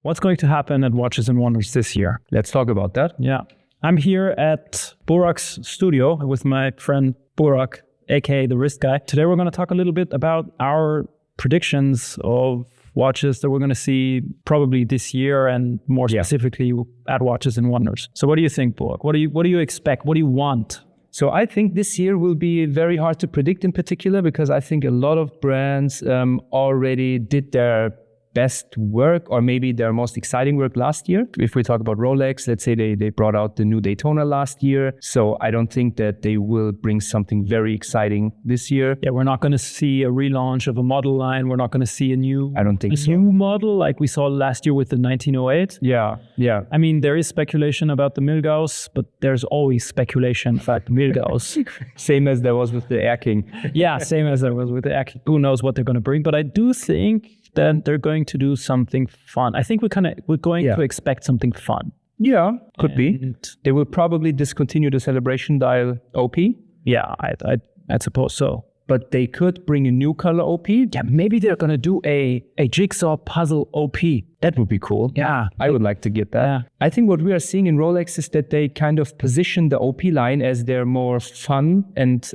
What's going to happen at Watches and Wonders this year? Let's talk about that. Yeah. I'm here at Burak's studio with my friend Burak, aka the wrist guy. Today we're going to talk a little bit about our predictions of watches that we're going to see probably this year and more specifically at Watches and Wonders. So what do you think, Burak? What do you expect? What do you want? So I think this year will be very hard to predict in particular because I think a lot of brands already did their best work or maybe their most exciting work last year. If we talk about Rolex, let's say they brought out the new Daytona last year. So I don't think that they will bring something very exciting this year. Yeah, we're not going to see a relaunch of a model line. We're not going to see a new new model like we saw last year with the 1908. Yeah. I mean, there is speculation about the Milgauss, but there's always speculation about the Milgauss. Same as there was with the Air King. Yeah, same as there was with the Air King. Who knows what they're going to bring? But I do think that they're going to do something fun. I think we're going to expect something fun. Yeah, could be. They will probably discontinue the Celebration Dial OP. Yeah, I suppose so. But they could bring a new color OP. Yeah, maybe they're going to do a jigsaw puzzle OP. That would be cool. Yeah. I would like to get that. Yeah. I think what we are seeing in Rolex is that they kind of position the OP line as their more fun and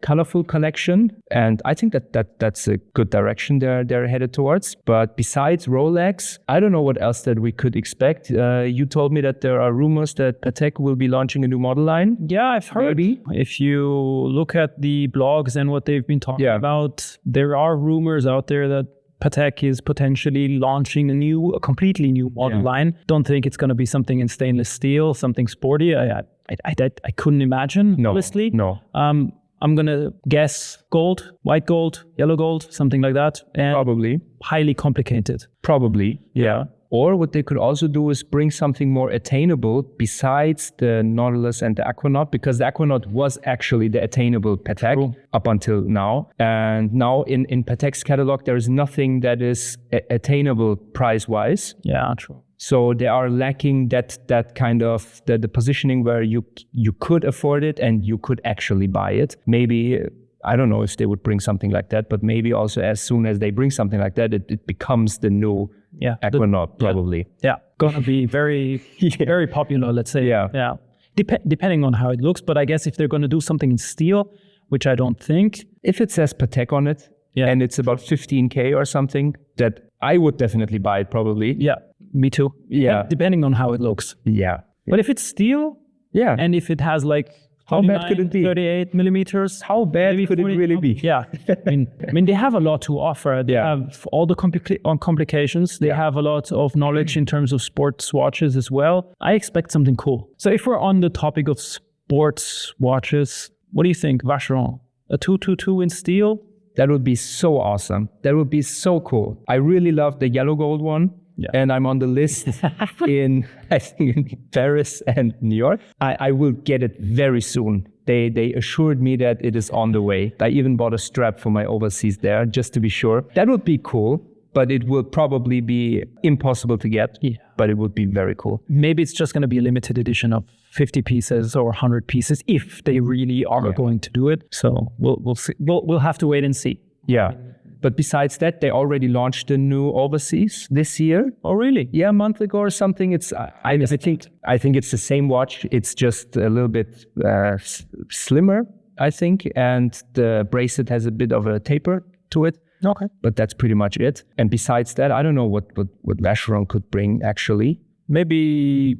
colorful collection. And I think that's a good direction they're headed towards. But besides Rolex, I don't know what else that we could expect. You told me that there are rumors that Patek will be launching a new model line. Yeah, I've heard. Maybe. If you look at the blogs and what they've been talking about, there are rumors out there that Patek is potentially launching a completely new model line. Don't think it's going to be something in stainless steel, something sporty. I couldn't imagine, honestly. No. I'm going to guess gold, white gold, yellow gold, something like that. And probably. Highly complicated. Probably, yeah. Or what they could also do is bring something more attainable besides the Nautilus and the Aquanaut, because the Aquanaut was actually the attainable Patek up until now. And now in Patek's catalog, there is nothing that is attainable price-wise. Yeah, true. So they are lacking that kind of the positioning where you could afford it and you could actually buy it. Maybe, I don't know if they would bring something like that, but maybe also as soon as they bring something like that, it becomes the new Aquanaut, probably. Yeah, gonna be very, very popular, let's say. Yeah. Depending on how it looks, but I guess if they're gonna do something in steel, which I don't think. If it says Patek on it, and it's about 15K or something, that I would definitely buy it, probably. Yeah, me too. Yeah. Depending on how it looks. Yeah. But if it's steel, and if it has like how bad could it be? 38 millimeters. How bad could it really be? Yeah. I mean, they have a lot to offer. They have all the complications. They have a lot of knowledge in terms of sports watches as well. I expect something cool. So if we're on the topic of sports watches, what do you think, Vacheron? A 222 in steel? That would be so awesome. That would be so cool. I really love the yellow gold one. Yeah. And I'm on the list in Paris and New York. I will get it very soon. They assured me that it is on the way. I even bought a strap for my overseas there just to be sure. That would be cool, but it will probably be impossible to get. Yeah. But it would be very cool. Maybe it's just going to be a limited edition of 50 pieces or 100 pieces if they really are going to do it. So we'll see. We'll have to wait and see. Yeah. But besides that, they already launched the new overseas this year. Oh, really? Yeah, a month ago or something. I think it's the same watch. It's just a little bit slimmer, I think, and the bracelet has a bit of a taper to it. Okay. But that's pretty much it. And besides that, I don't know what Vacheron could bring actually. Maybe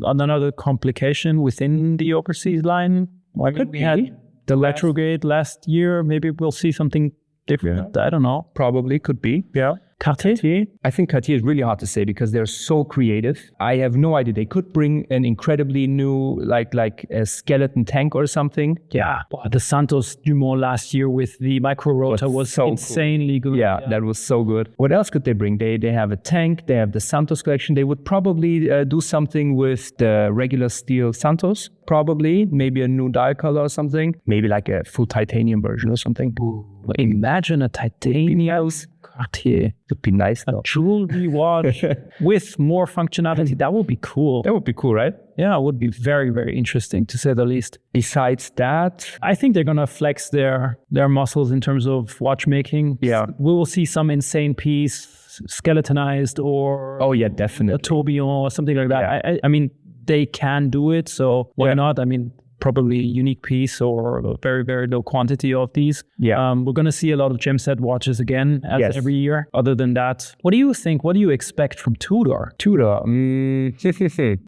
another complication within the overseas line. I mean, we had the retrograde last year. Maybe we'll see something different. I don't know. Probably could be. Yeah. Cartier? I think Cartier is really hard to say because they're so creative. I have no idea. They could bring an incredibly new, like a skeleton tank or something. Yeah. Wow, the Santos Dumont last year with the micro rotor was so insanely cool. good. Yeah, that was so good. What else could they bring? They have a tank. They have the Santos collection. They would probably do something with the regular steel Santos. Probably. Maybe a new dial color or something. Maybe like a full titanium version or something. Ooh, imagine a titanium Cartier. Would be nice though. A jewelry watch with more functionality. That would be cool. That would be cool, right? Yeah, it would be very, very interesting to say the least. Besides that, I think they're gonna flex their muscles in terms of watchmaking. Yeah. We will see some insane piece, skeletonized or oh yeah, definitely a tourbillon or something like that. Yeah. I mean, they can do it, so why not? I mean, probably a unique piece or a very, very low quantity of these. Yeah. We're going to see a lot of gem set watches again as every year. Other than that, what do you think? What do you expect from Tudor? Tudor.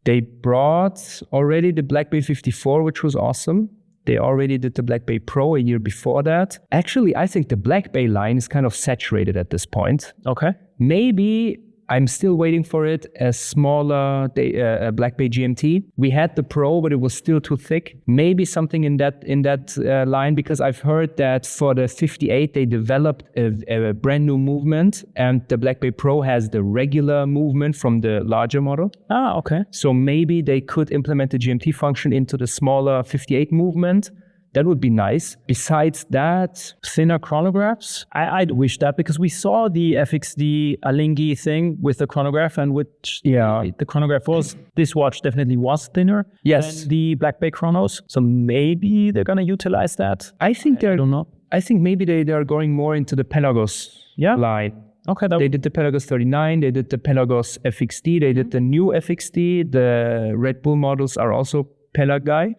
They brought already the Black Bay 54, which was awesome. They already did the Black Bay Pro a year before that. Actually, I think the Black Bay line is kind of saturated at this point. Okay. Maybe I'm still waiting for it, a smaller Black Bay GMT. We had the Pro, but it was still too thick. Maybe something in that line, because I've heard that for the 58, they developed a brand new movement, and the Black Bay Pro has the regular movement from the larger model. Ah, okay. So maybe they could implement the GMT function into the smaller 58 movement. That would be nice. Besides that, thinner chronographs. I'd wish that, because we saw the FXD Alinghi thing with the chronograph, and which the chronograph was, this watch definitely was thinner than the Black Bay chronos. So maybe they're going to utilize that. I don't know. I think maybe they are going more into the Pelagos line. Okay. They did the Pelagos 39, they did the Pelagos FXD, they did the new FXD. The Red Bull models are also Pelagai.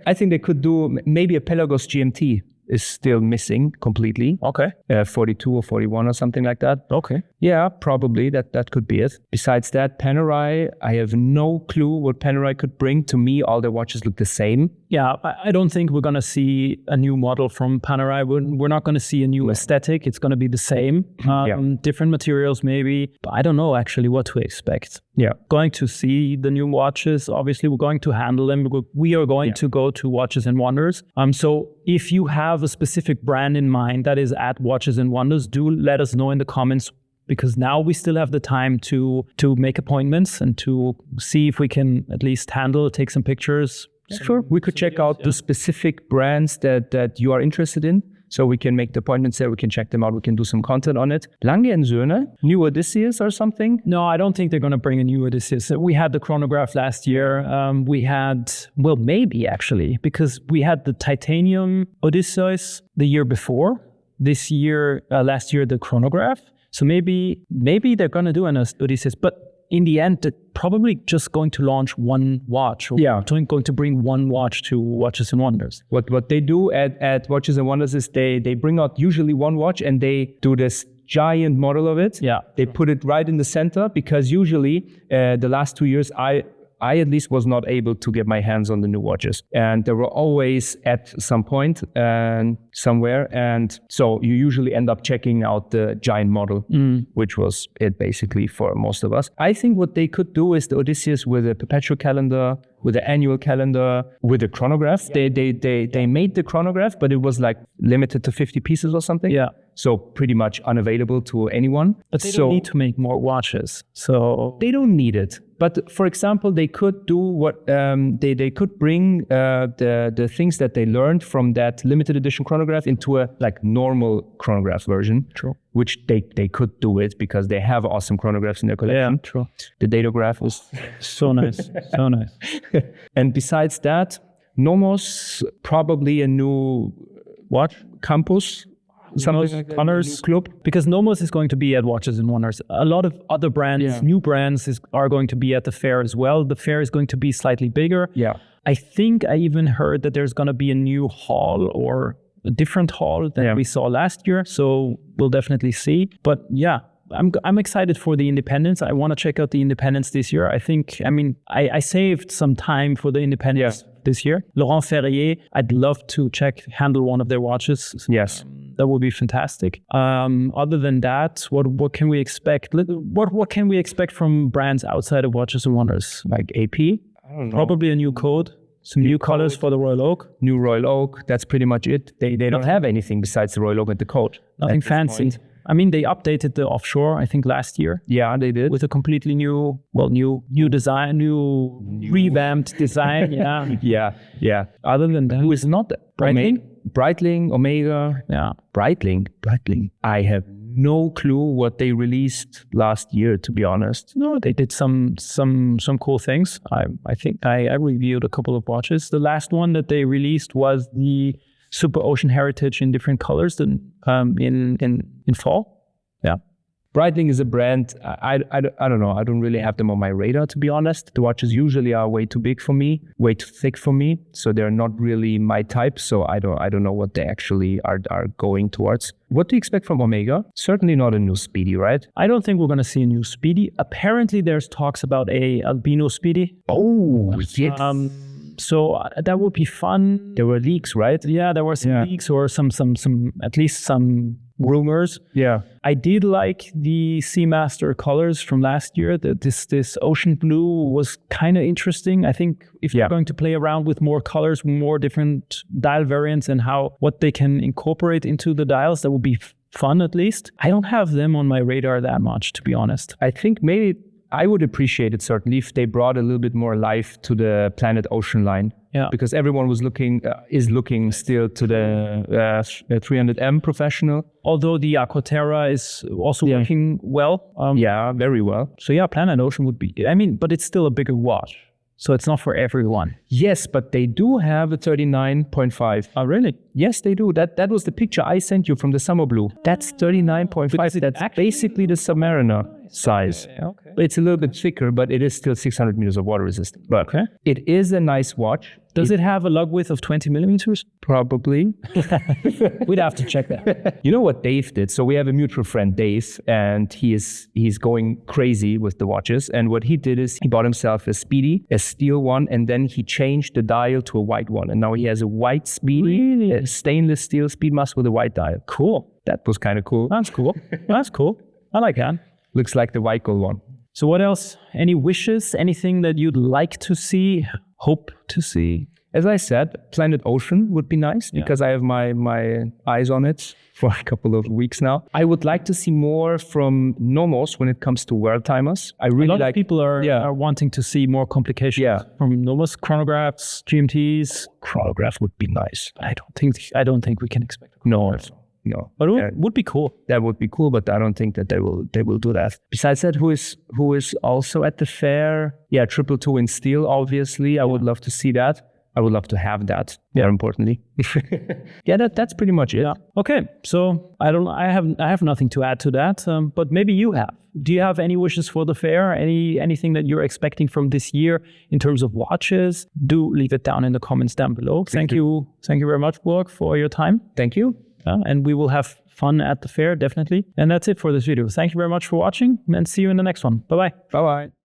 I think they could do maybe a Pelagos GMT is still missing completely. Okay. 42 or 41 or something like that. Okay. Yeah, probably that could be it. Besides that, Panerai, I have no clue what Panerai could bring. To me, all their watches look the same. Yeah, I don't think we're going to see a new model from Panerai. We're not going to see a new aesthetic. It's going to be the same. Different materials maybe. But I don't know actually what to expect. Yeah. Going to see the new watches. Obviously, we're going to handle them. We are going to go to Watches and Wonders. So if you have a specific brand in mind that is at Watches and Wonders, do let us know in the comments, because now we still have the time to make appointments and to see if we can at least take some pictures. Sure, we could check out the specific brands that you are interested in. So we can make the appointments there, we can check them out, we can do some content on it. Lange and Söhne, new Odysseus or something? No, I don't think they're going to bring a new Odysseus. We had the chronograph last year. We had, well, maybe actually, because we had the titanium Odysseus the year before. This year, last year, the chronograph. So maybe they're going to do an Odysseus, but in the end, they're probably just going to launch one watch, or going to bring one watch to Watches and Wonders. What they do at Watches and Wonders is they bring out usually one watch and they do this giant model of it. Yeah. They put it right in the center, because usually the last 2 years I at least was not able to get my hands on the new watches, and they were always at some point and somewhere, and so you usually end up checking out the giant model, which was it basically for most of us. I think what they could do is the Odysseus with a perpetual calendar, with an annual calendar, with a chronograph. They made the chronograph, but it was like limited to 50 pieces or something. Yeah. So pretty much unavailable to anyone. But they don't need to make more watches. So they don't need it. But for example, they could do what they could bring the things that they learned from that limited edition chronograph into a like normal chronograph version. True. Which they could do it, because they have awesome chronographs in their collection. Yeah, true. The datograph was so nice, so nice. And besides that, Nomos, probably a new campus. Something like Honors Club, because Nomos is going to be at Watches and Wonders. A lot of other brands, new brands, are going to be at the fair as well. The fair is going to be slightly bigger. Yeah, I think I even heard that there's going to be a new hall, or a different hall than we saw last year. So we'll definitely see. But yeah, I'm excited for the Independence. I want to check out the Independence this year. I saved some time for the Independence this year. Laurent Ferrier, I'd love to handle one of their watches. Yes. That would be fantastic. Other than that, what can we expect? What can we expect from brands outside of Watches and Wonders? Like AP? I don't know. Probably a new code. Some new colors for the Royal Oak. New Royal Oak. That's pretty much it. They don't have anything besides the Royal Oak and the code. Nothing fancy. I mean, they updated the offshore, I think, last year. Yeah, they did. With a completely new design, new revamped design. Yeah. Other than that, who is not Breitling? Breitling, Omega. Yeah. Breitling. I have no clue what they released last year, to be honest. No, they did some cool things. I think I reviewed a couple of watches. The last one that they released was the Super Ocean Heritage in different colors in fall. Yeah. Breitling is a brand, I don't know. I don't really have them on my radar, to be honest. The watches usually are way too big for me, way too thick for me. So they're not really my type. So I don't know what they actually are going towards. What do you expect from Omega? Certainly not a new Speedy, right? I don't think we're going to see a new Speedy. Apparently, there's talks about a albino Speedy. Oh, yes. So that would be fun. There were leaks, right? Yeah, there were some leaks or some at least some rumors. Yeah. I did like the Seamaster colors from last year. This ocean blue was kind of interesting. I think if you're going to play around with more colors, more different dial variants and what they can incorporate into the dials, that would be fun at least. I don't have them on my radar that much, to be honest. I think maybe I would appreciate it certainly if they brought a little bit more life to the Planet Ocean line. Yeah. Because everyone is looking still to the 300M Professional. Although the Aquaterra is also working well. Very well. So yeah, Planet Ocean would be, but it's still a bigger watch. So it's not for everyone. Yes, but they do have a 39.5. Oh, really? Yes, they do. That was the picture I sent you from the Summer Blue. That's 39.5. That's basically the Submariner size. Okay. It's a little bit thicker, but it is still 600 meters of water resistant. But it is a nice watch. Does it have a lug width of 20 millimeters? Probably. We'd have to check that. You know what Dave did? So we have a mutual friend, Dave, and he's going crazy with the watches. And what he did is he bought himself a Speedy, a steel one, and then he changed the dial to a white one. And now he has a white Speedy, a stainless steel Speedmaster with a white dial. Cool. That was kind of cool. That's cool. That's cool. I like that. Looks like the white gold one. So what else? Any wishes? Anything that you'd like to see? Hope to see? As I said, Planet Ocean would be nice because I have my eyes on it for a couple of weeks now. I would like to see more from Nomos when it comes to world timers. I really a lot of people are wanting to see more complications from Nomos, chronographs, GMTs. Chronograph would be nice. I don't think we can expect. No, but it would be cool. That would be cool, but I don't think that they will do that. Besides that, who is also at the fair? Yeah, 222 in steel. Obviously, I would love to see that. I would love to have that. More importantly, that's pretty much it. Yeah. Okay, so I have nothing to add to that. But maybe you have. Do you have any wishes for the fair? Anything that you're expecting from this year in terms of watches? Do leave it down in the comments down below. Thank you very much, Borg, for your time. Thank you. And we will have fun at the fair, definitely. And that's it for this video. Thank you very much for watching and see you in the next one. Bye-bye. Bye-bye.